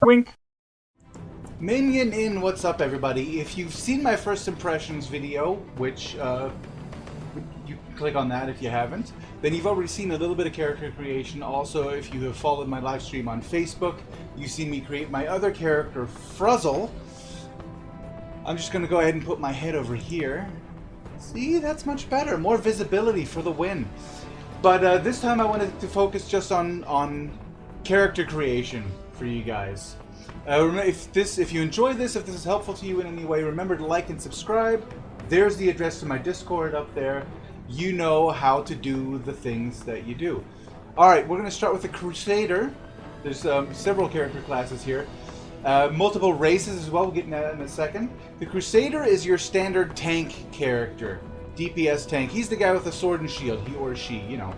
Wink. Minion in, what's up everybody? If you've seen my first impressions video, which you can click on that if you haven't, then you've already seen a little bit of character creation. Also, if you have followed my live stream on Facebook, you've seen me create my other character, Frizzle. I'm just gonna go ahead and put my head over here. See, that's much better. More visibility for the win. But this time I wanted to focus just on character creation for you guys. If you enjoy this, if this is helpful to you in any way, remember to like and subscribe. There's the address to my Discord up there. You know how to do the things that you do. Alright, we're going to start with the Crusader. There's several character classes here. Multiple races as well, we'll get into that in a second. The Crusader is your standard tank character. DPS tank. He's the guy with the sword and shield, he or she, you know.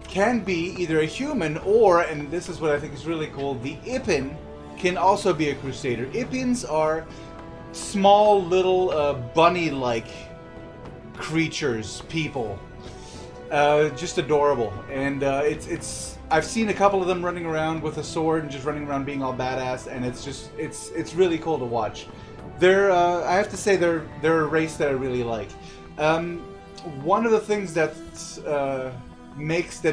Can be either a human or, and this is what I think is really cool, the Ipin can also be a Crusader. Ipins are small little bunny-like creatures, people. Just adorable. And I've seen a couple of them running around with a sword and just running around being all badass, and it's really cool to watch. They're I have to say they're a race that I really like. One of the things that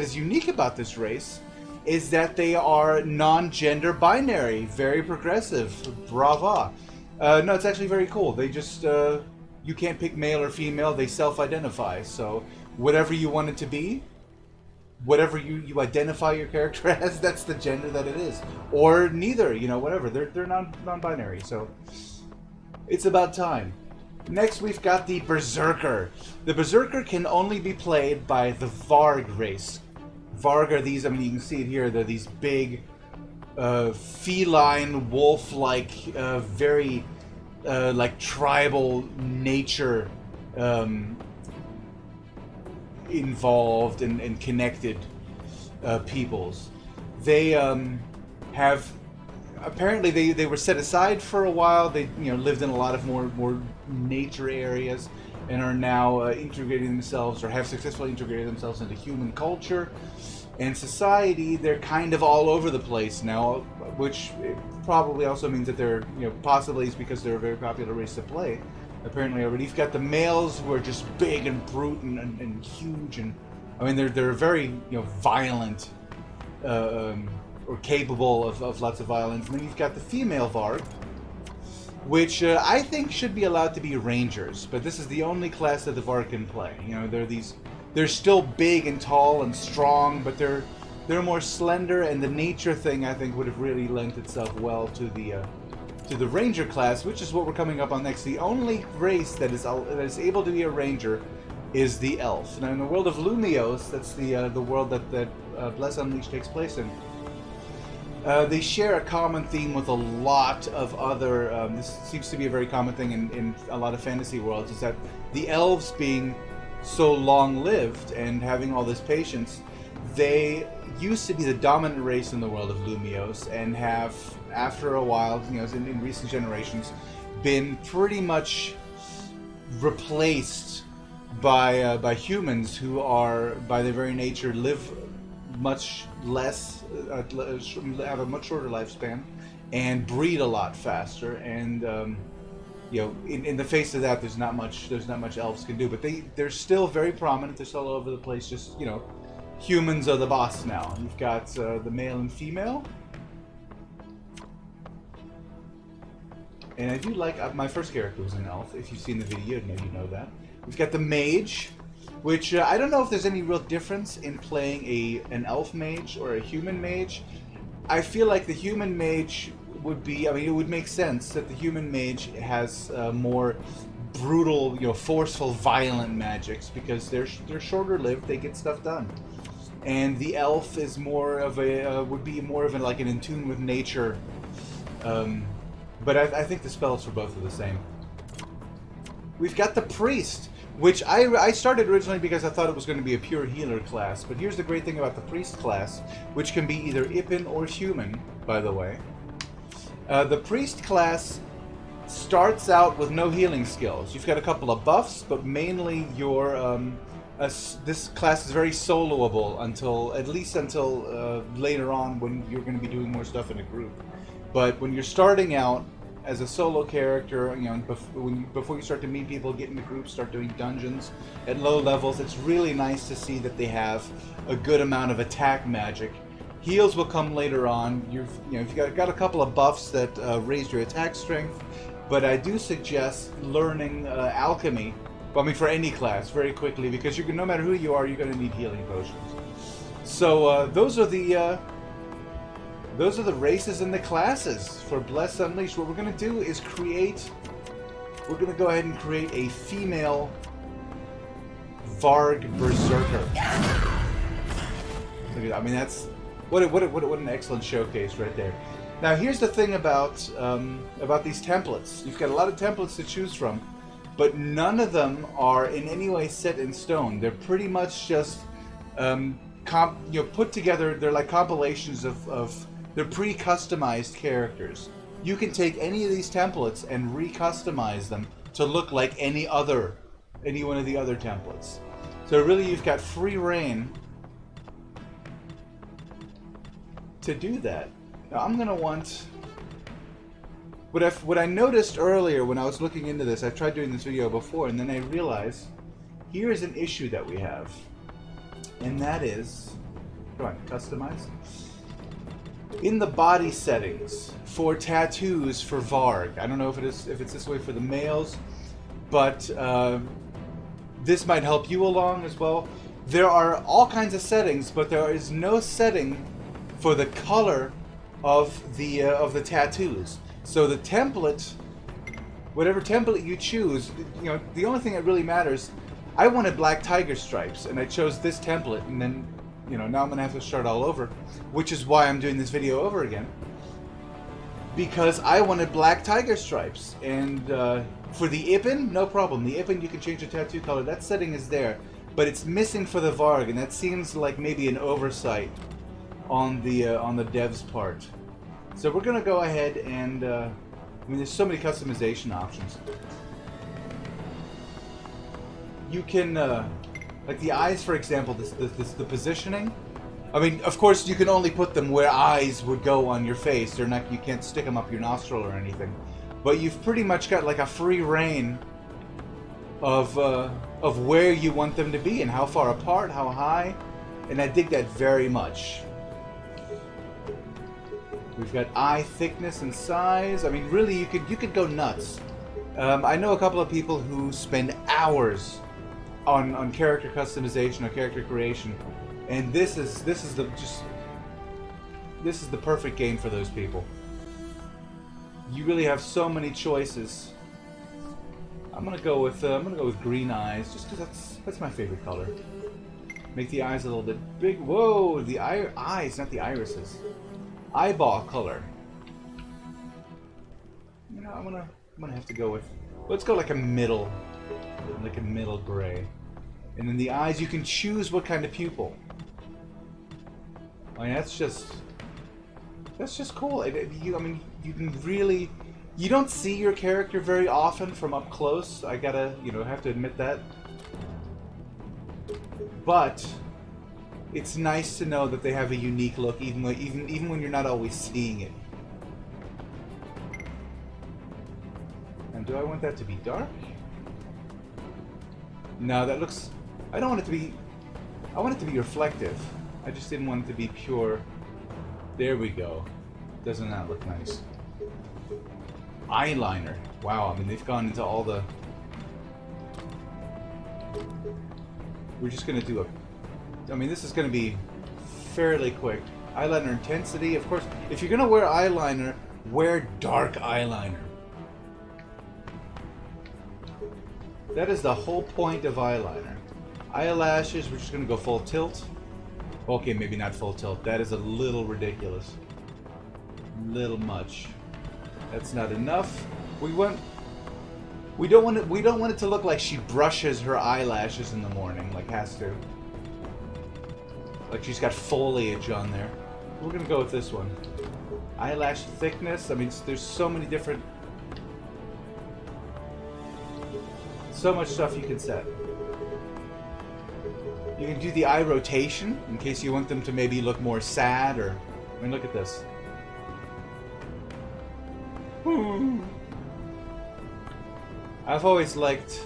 is unique about this race is that they are non-gender binary, very progressive. Brava. No, it's actually very cool. They just you can't pick male or female. They self-identify. So whatever you want it to be, whatever you identify your character as, that's the gender that it is, or neither. You know, whatever. They're non-binary. So it's about time. Next, we've got the Berserker. The Berserker can only be played by the Varg race. Varg are these, I mean, you can see it here, they're these big, feline, wolf-like, very, like, tribal nature involved and connected peoples. They have... Apparently, they were set aside for a while. They lived in a lot of more nature areas, and are now integrating themselves, or have successfully integrated themselves into human culture and society. They're kind of all over the place now, which probably also means that they're possibly is because they're a very popular race to play. Apparently, already you've got the males who are just big and brute and huge, and I mean they're very violent. Or capable of lots of violence. And then you've got the female Varg, which I think should be allowed to be rangers, but this is the only class that the Varg can play. They're still big and tall and strong, but they're more slender, and the nature thing I think would have really lent itself well to the ranger class, which is what we're coming up on next. The only race that is able to be a ranger is the elf. Now in the world of Lumios, that's the world that Bless Unleashed takes place in. They share a common theme with a lot of other, this seems to be a very common thing in a lot of fantasy worlds, is that the elves being so long-lived and having all this patience, they used to be the dominant race in the world of Lumios, and have, after a while, in recent generations, been pretty much replaced by humans who are, by their very nature, live much less, have a much shorter lifespan, and breed a lot faster. And in the face of that, there's not much elves can do. But they're still very prominent. They're still all over the place. Just humans are the boss now. You've got the male and female. And I do like my first character was an elf. If you've seen the video, you know that. We've got the Mage, which I don't know if there's any real difference in playing an elf mage or a human mage. I feel like the human mage would be, I mean, it would make sense that the human mage has more brutal, forceful, violent magics, because they're shorter lived, they get stuff done. And the elf is more of a, would be more of like an in tune with nature. But I think the spells for both are the same. We've got the Priest, which I started originally because I thought it was going to be a pure healer class. But here's the great thing about the Priest class, which can be either Ipin or human, by the way. The Priest class starts out with no healing skills. You've got a couple of buffs, but mainly your this class is very soloable until at least until later on when you're going to be doing more stuff in a group. But when you're starting out as a solo character, you know, before you start to meet people, get into groups, start doing dungeons at low levels, it's really nice to see that they have a good amount of attack magic. Heals will come later on. You've got a couple of buffs that raise your attack strength, but I do suggest learning alchemy. Well, I mean, for any class, very quickly, because no matter who you are, you're going to need healing potions. So those are the races and the classes for Bless Unleashed. What we're going to do is we're going to go ahead and create a female Varg Berserker. Look at that. I mean, that's what an excellent showcase right there. Now, here's the thing about these templates. You've got a lot of templates to choose from, but none of them are in any way set in stone. They're pretty much just put together. They're like compilations of they're pre-customized characters. You can take any of these templates and re-customize them to look like any one of the other templates. So really, you've got free reign to do that. Now I'm gonna want what I noticed earlier when I was looking into this. I've tried doing this video before, and then I realized here is an issue that we have, and that is, come on, customize. In the body settings for tattoos for Varg, I don't know if it's this way for the males, but this might help you along as well. There are all kinds of settings, but there is no setting for the color of the tattoos. So the template, whatever template you choose, you know, the only thing that really matters. I wanted black tiger stripes, and I chose this template, and then, you know, now I'm gonna have to start all over, which is why I'm doing this video over again, because I wanted black tiger stripes. And for the Ibn, no problem. The Ibn, you can change the tattoo color. That setting is there, but it's missing for the Varg, and that seems like maybe an oversight on the dev's part. So we're gonna go ahead and I mean, there's so many customization options. You can like the eyes, for example, the positioning. I mean, of course, you can only put them where eyes would go on your face. They're not. You can't stick them up your nostril or anything. But you've pretty much got like a free reign of where you want them to be and how far apart, how high, and I dig that very much. We've got eye thickness and size. I mean, really, you could go nuts. I know a couple of people who spend hours on character customization or character creation, and this is the perfect game for those people. You really have so many choices. I'm gonna go with green eyes, just because that's my favorite color. Make the eyes a little bit big. Whoa, the eyes, not the irises. Eyeball color. You know, I'm gonna have to go with. Let's go like a middle gray. And then the eyes, you can choose what kind of pupil. I mean, that's just cool. I mean, you can really, you don't see your character very often from up close. I gotta, have to admit that. But it's nice to know that they have a unique look, even when you're not always seeing it. And do I want that to be dark? No, that looks. I don't want it to be. I want it to be reflective. I just didn't want it to be pure. There we go. Doesn't that look nice? Eyeliner. Wow. I mean, they've gone into all the. We're just gonna do a. I mean, this is going to be fairly quick. Eyeliner intensity, of course. If you're going to wear eyeliner, wear dark eyeliner. That is the whole point of eyeliner. Eyelashes, we're just going to go full tilt. Okay, maybe not full tilt. That is a little ridiculous. Little much. That's not enough. We don't want it to look like she brushes her eyelashes in the morning, like has to. Like she's got foliage on there. We're gonna go with this one. Eyelash thickness. I mean, there's so many different So much stuff you can set. You can do the eye rotation in case you want them to maybe look more sad or... I mean, look at this. I've always liked...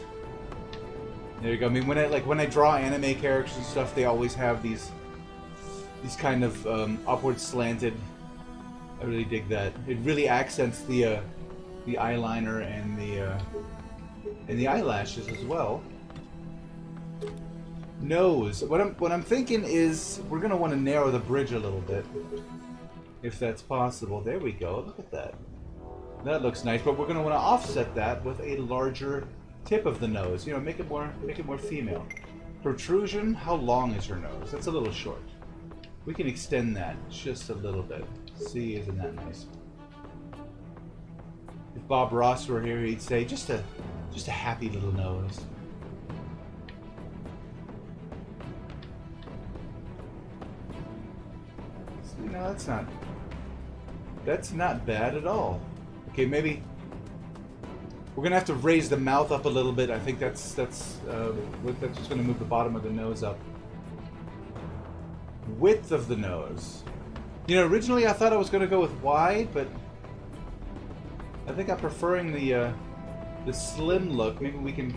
There you go. I mean, when I draw anime characters and stuff, they always have these kind of upward slanted... I really dig that. It really accents the eyeliner and the eyelashes as well. Nose. What I'm thinking is we're gonna want to narrow the bridge a little bit, if that's possible. There we go. Look at that. That looks nice. But we're gonna want to offset that with a larger tip of the nose. You know, make it more female. Protrusion. How long is her nose? That's a little short. We can extend that just a little bit. See, isn't that nice? If Bob Ross were here, he'd say just a happy little nose. You know, that's not bad at all. Okay, maybe we're gonna have to raise the mouth up a little bit. I think that's just gonna move the bottom of the nose up. Width of the nose. You know, originally I thought I was gonna go with wide, but I think I'm preferring the slim look. Maybe we can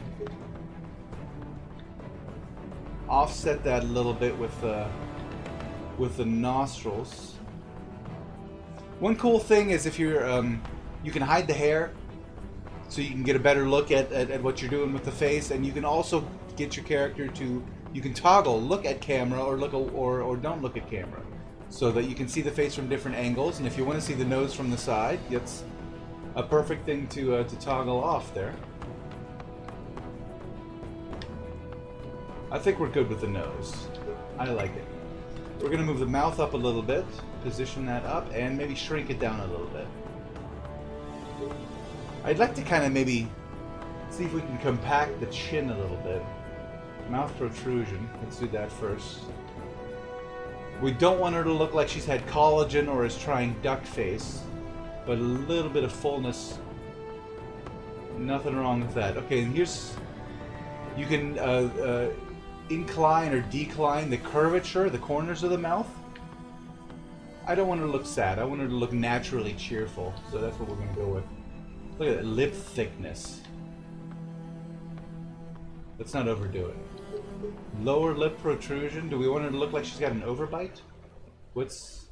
offset that a little bit with the nostrils. One cool thing is if you're you can hide the hair, so you can get a better look at what you're doing with the face, and you can also get your character to, you can toggle look at camera or don't look at camera, so that you can see the face from different angles. And if you want to see the nose from the side, it's a perfect thing to toggle off there. I think we're good with the nose. I like it. We're going to move the mouth up a little bit, position that up, and maybe shrink it down a little bit. I'd like to kind of maybe see if we can compact the chin a little bit. Mouth protrusion, let's do that first. We don't want her to look like she's had collagen or is trying duck face, but a little bit of fullness. Nothing wrong with that. Okay, and here's, you can incline or decline the curvature, the corners of the mouth. I don't want her to look sad. I want her to look naturally cheerful. So that's what we're going to go with. Look at that lip thickness. Let's not overdo it. Lower lip protrusion. Do we want her to look like she's got an overbite? What's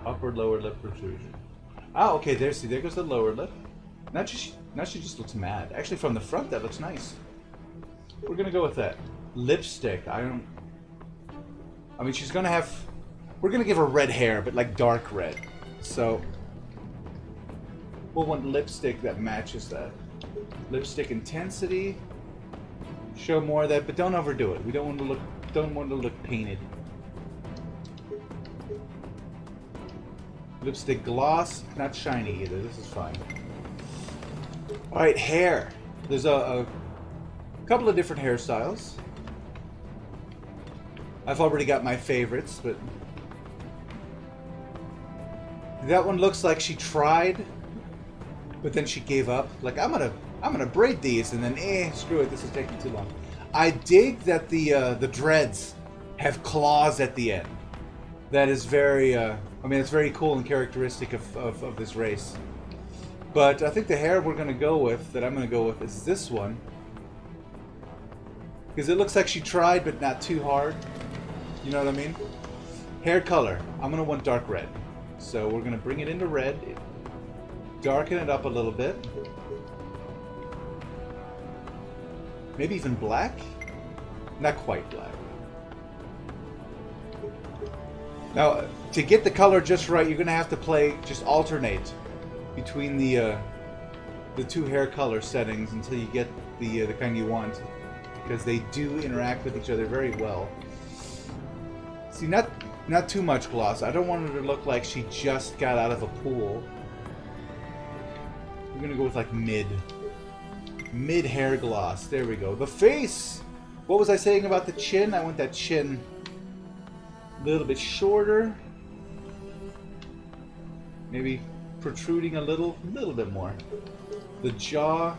upward lower lip protrusion? Ah, okay. There. See, there goes the lower lip. Now she just looks mad. Actually, from the front, that looks nice. We're gonna go with that. Lipstick. I mean, she's gonna have... We're gonna give her red hair, but like dark red. So we'll want lipstick that matches that. Lipstick intensity. Show more of that, but don't overdo it. We don't want to look painted. Lipstick gloss, not shiny either. This is fine. All right, hair. There's a couple of different hairstyles. I've already got my favorites, but that one looks like she tried, but then she gave up. Like, I'm gonna braid these, and then screw it. This is taking too long. I dig that the dreads have claws at the end. That is very. I mean, it's very cool and characteristic of this race. But I think the hair we're gonna go with, that I'm gonna go with, is this one. Because it looks like she tried, but not too hard. You know what I mean? Hair color. I'm going to want dark red. So we're going to bring it into red. Darken it up a little bit. Maybe even black? Not quite black. Now, to get the color just right, you're going to have to just alternate between the two hair color settings until you get the kind you want. Because they do interact with each other very well. See, not too much gloss. I don't want her to look like she just got out of a pool. We're gonna go with like mid hair gloss. There we go. The face. What was I saying about the chin? I want that chin a little bit shorter. Maybe protruding a little bit more. The jaw,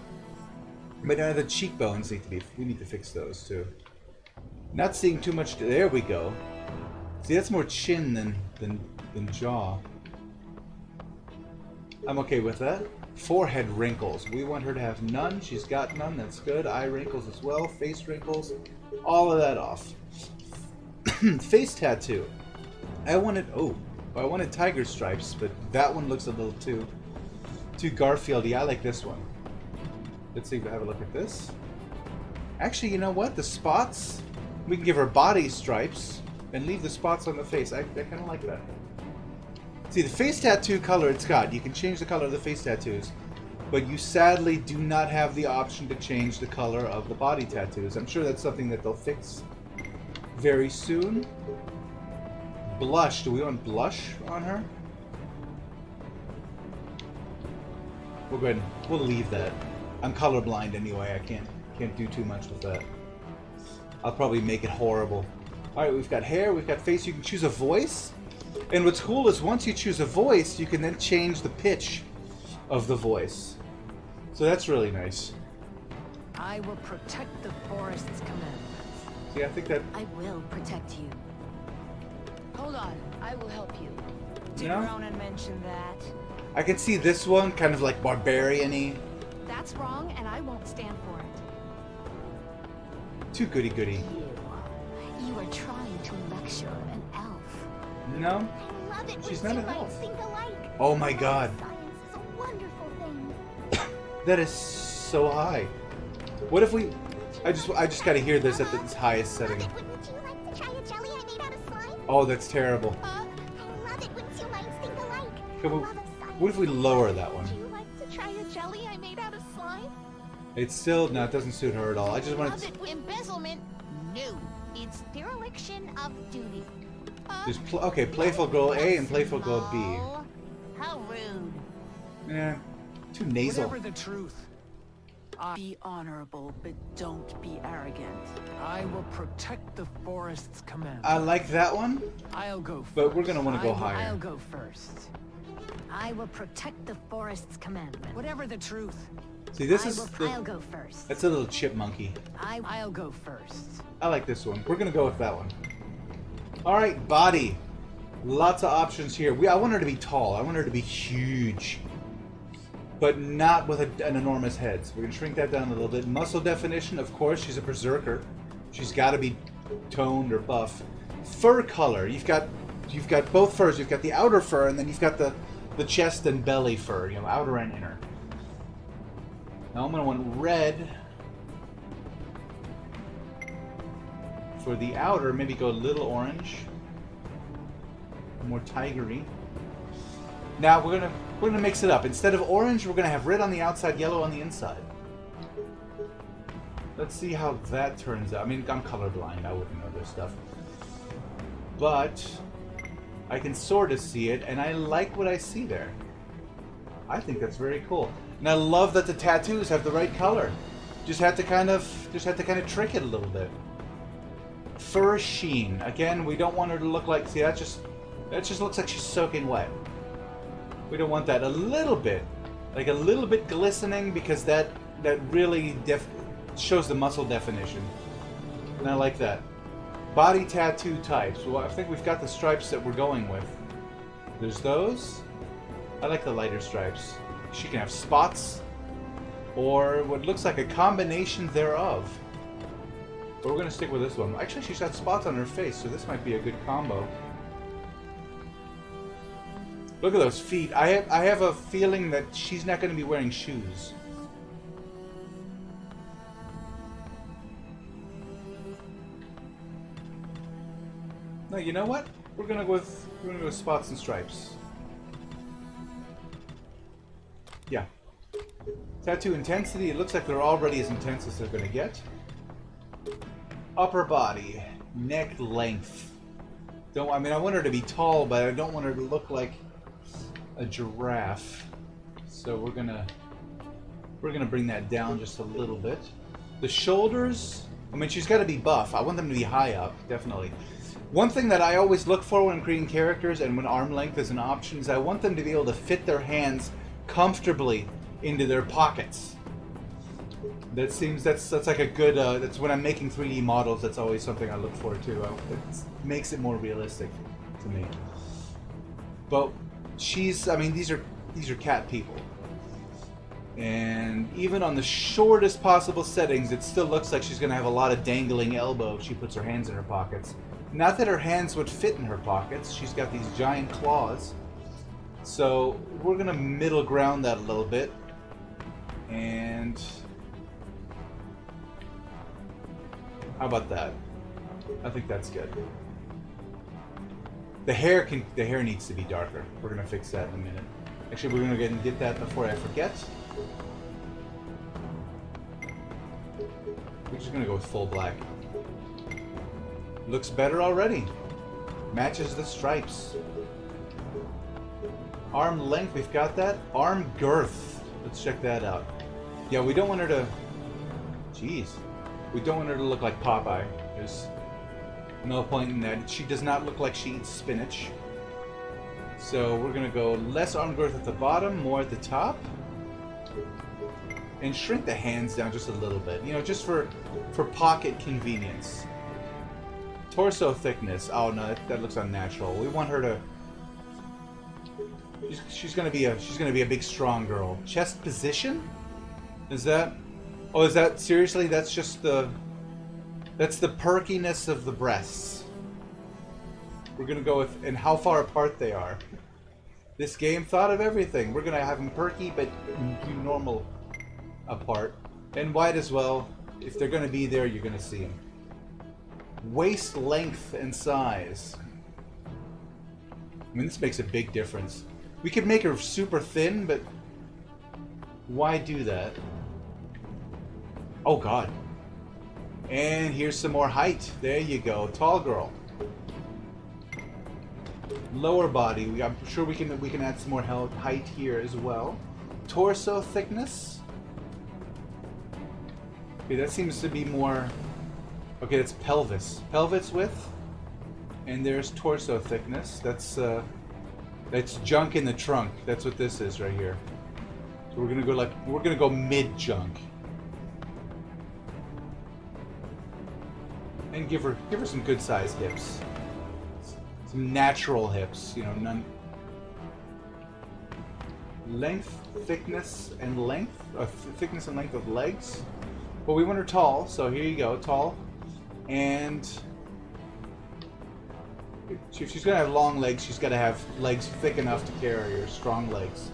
but the cheekbones need to be. We need to fix those too. Not seeing too much. There we go. See, that's more chin than jaw. I'm okay with that. Forehead wrinkles. We want her to have none. She's got none. That's good. Eye wrinkles as well. Face wrinkles. All of that off. Face tattoo. I wanted tiger stripes, but that one looks a little too Garfieldy. I like this one. Let's see if I have a look at this. Actually, you know what? The spots, we can give her body stripes and leave the spots on the face. I kind of like that. See, the face tattoo color it's got. You can change the color of the face tattoos, but you sadly do not have the option to change the color of the body tattoos. I'm sure that's something that they'll fix very soon. Blush. Do we want blush on her? We'll go ahead and we'll leave that. I'm colorblind anyway. I can't do too much with that. I'll probably make it horrible. All right, we've got hair, we've got face. You can choose a voice. And what's cool is once you choose a voice, you can then change the pitch of the voice. So that's really nice. I will protect the forest's commandments. See, I think that... I will protect you. Hold on, I will help you. Did Yeah? Ronan mention that? I can see this one kind of like barbarian-y. That's wrong, and I won't stand for it. Too goody-goody. You are trying to lecture an elf. No? I love it She's when not two an minds elf. think alike. Oh my god. Science is a wonderful thing. That is so high. What if we... I just gotta hear this at its highest setting. Love it. Would you like to try a jelly I made out of slime? Oh, that's terrible. I love it when two minds think alike. Come on. Love of science. What if we lower that one? Would you like to try a jelly I made out of slime? It's still... No, it doesn't suit her at all. I just want Love to... it when embezzlement. No, it's dereliction of duty. There's okay, Playful Girl A and Playful Girl B. Oh, how rude. Yeah, too nasal. Whatever the truth. Be honorable, but don't be arrogant. I will protect the forest's command. I like that one, I'll go first. but we're gonna want to go I'll higher. go first. I will protect the forest's commandment. Whatever the truth. See, this is I'll go first. that's a little chipmunky. I'll go first. I like this one. We're gonna go with that one. All right, body. Lots of options here. I want her to be tall. I want her to be huge, but not with an enormous head. So we're gonna shrink that down a little bit. Muscle definition, of course, she's a berserker. She's got to be toned or buff. Fur color. You've got both furs. You've got the outer fur, and then you've got the chest and belly fur. You know, outer and inner. Now I'm gonna want red for the outer. Maybe go a little orange, more tigery. Now we're gonna mix it up. Instead of orange, we're gonna have red on the outside, yellow on the inside. Let's see how that turns out. I mean, I'm colorblind. I wouldn't know this stuff, but I can sort of see it, and I like what I see there. I think that's very cool. And I love that the tattoos have the right color. Just had to kind of trick it a little bit. Fur sheen. Again, we don't want her to look like. See, that just looks like she's soaking wet. We don't want that. A little bit glistening, because that really shows the muscle definition. And I like that. Body tattoo types. Well, I think we've got the stripes that we're going with. There's those. I like the lighter stripes. She can have spots, or what looks like a combination thereof. But we're going to stick with this one. Actually, she's got spots on her face, so this might be a good combo. Look at those feet. I have a feeling that she's not going to be wearing shoes. No, you know what? We're gonna go with spots and stripes. Yeah. Tattoo intensity. It looks like they're already as intense as they're gonna get. Upper body, neck length. I mean, I want her to be tall, but I don't want her to look like a giraffe. So we're gonna bring that down just a little bit. The shoulders. I mean, she's got to be buff. I want them to be high up, definitely. One thing that I always look for when creating characters and when arm length is an option is I want them to be able to fit their hands comfortably into their pockets. That seems that's like a good. That's when I'm making 3D models. That's always something I look for too. It makes it more realistic to me. But she's. I mean, these are cat people. And even on the shortest possible settings, it still looks like she's going to have a lot of dangling elbow if she puts her hands in her pockets. Not that her hands would fit in her pockets. She's got these giant claws. So we're going to middle ground that a little bit. And how about that? I think that's good. The hair needs to be darker. We're going to fix that in a minute. Actually, we're going to go ahead and get that before I forget. We're just going to go with full black. Looks better already. Matches the stripes. Arm length, we've got that. Arm girth. Let's check that out. Yeah, we don't want her to... Jeez. We don't want her to look like Popeye. There's no point in that. She does not look like she eats spinach. So we're going to go less arm girth at the bottom, more at the top. And shrink the hands down just a little bit. You know, just for pocket convenience. Torso thickness. Oh no, that looks unnatural. We want her to... She's gonna be a big strong girl. Chest position? Is that... Oh, is that... Seriously? That's just the... That's the perkiness of the breasts. We're gonna go with... And how far apart they are. This game thought of everything. We're gonna have them perky, but normal apart. And wide as well. If they're gonna be there, you're gonna see them. Waist length and size. I mean, this makes a big difference. We could make her super thin, but why do that? Oh god. And here's some more height. There you go. Tall girl. Lower body. I'm sure we can add some more height here as well. Torso thickness. Okay, that seems to be more... Okay, that's pelvis. Pelvis width. And there's torso thickness. That's junk in the trunk. That's what this is right here. So we're gonna go mid junk. And give her some good sized hips. Some natural hips, you know, none. Length, thickness, and length. Thickness and length of legs. Well, we want her tall, so here you go, tall. And if she's gonna have long legs, she's gotta have legs thick enough to carry her, strong legs.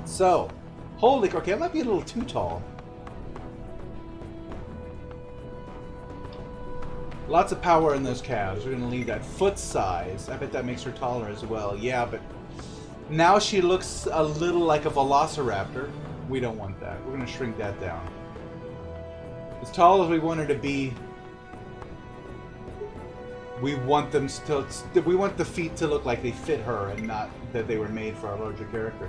So, holy, okay, that might be a little too tall. Lots of power in those calves. We're gonna leave that. Foot size. I bet that makes her taller as well. Yeah, but now she looks a little like a velociraptor. We don't want that. We're gonna shrink that down. As tall as we want her to be, we want them still. We want the feet to look like they fit her, and not that they were made for a larger character.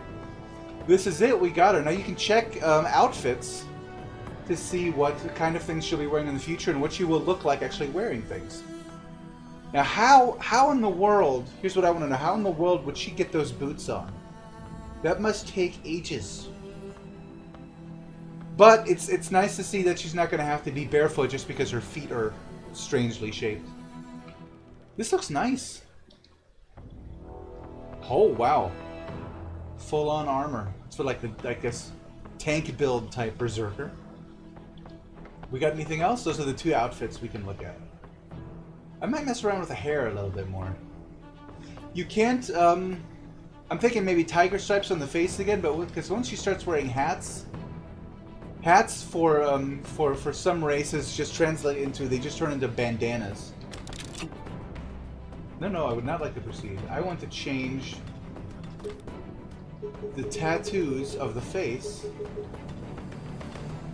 This is it. We got her. Now you can check outfits to see what kind of things she'll be wearing in the future and what she will look like actually wearing things. Now, how in the world? Here's what I want to know: how in the world would she get those boots on? That must take ages. But it's nice to see that she's not going to have to be barefoot just because her feet are strangely shaped. This looks nice. Oh, wow. Full-on armor. It's for like the, I guess, tank build type Berserker. We got anything else? Those are the two outfits we can look at. I might mess around with the hair a little bit more. You can't, I'm thinking maybe tiger stripes on the face again, but because once she starts wearing hats for some races just translate into, they just turn into bandanas. No, I would not like to proceed. I want to change the tattoos of the face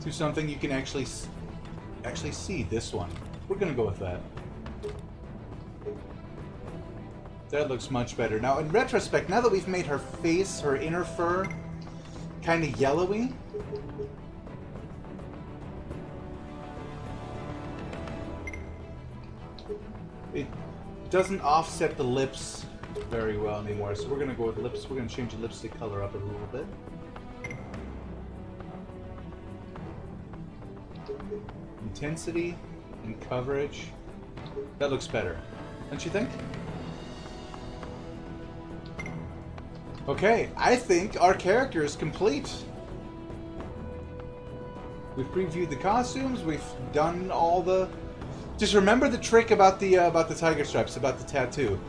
to something you can actually see. This one. We're gonna go with that. That looks much better. Now, in retrospect, now that we've made her face, her inner fur, kind of yellowy, it doesn't offset the lips very well anymore, so we're gonna go with lips. We're gonna change the lipstick color up a little bit. Intensity and coverage. That looks better, don't you think? Okay, I think our character is complete. We've previewed the costumes. We've done all the. Just remember the trick about the tiger stripes, about the tattoo.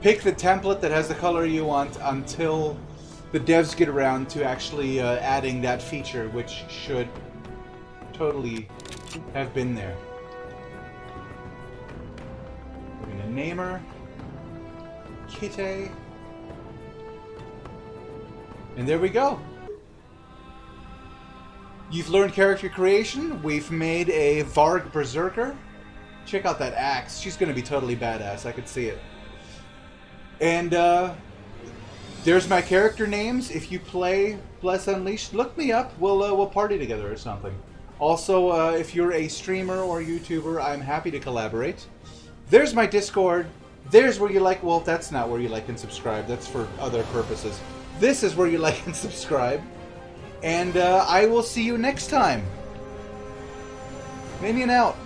Pick the template that has the color you want until the devs get around to actually adding that feature, which should totally have been there. We're gonna name her Kitty. And there we go. You've learned character creation. We've made a Varg Berserker. Check out that axe. She's going to be totally badass. I could see it. And there's my character names. If you play Bless Unleashed, look me up. We'll party together or something. Also, if you're a streamer or YouTuber, I'm happy to collaborate. There's my Discord. There's where you like. Well, that's not where you like and subscribe. That's for other purposes. This is where you like and subscribe. And I will see you next time. Minion out.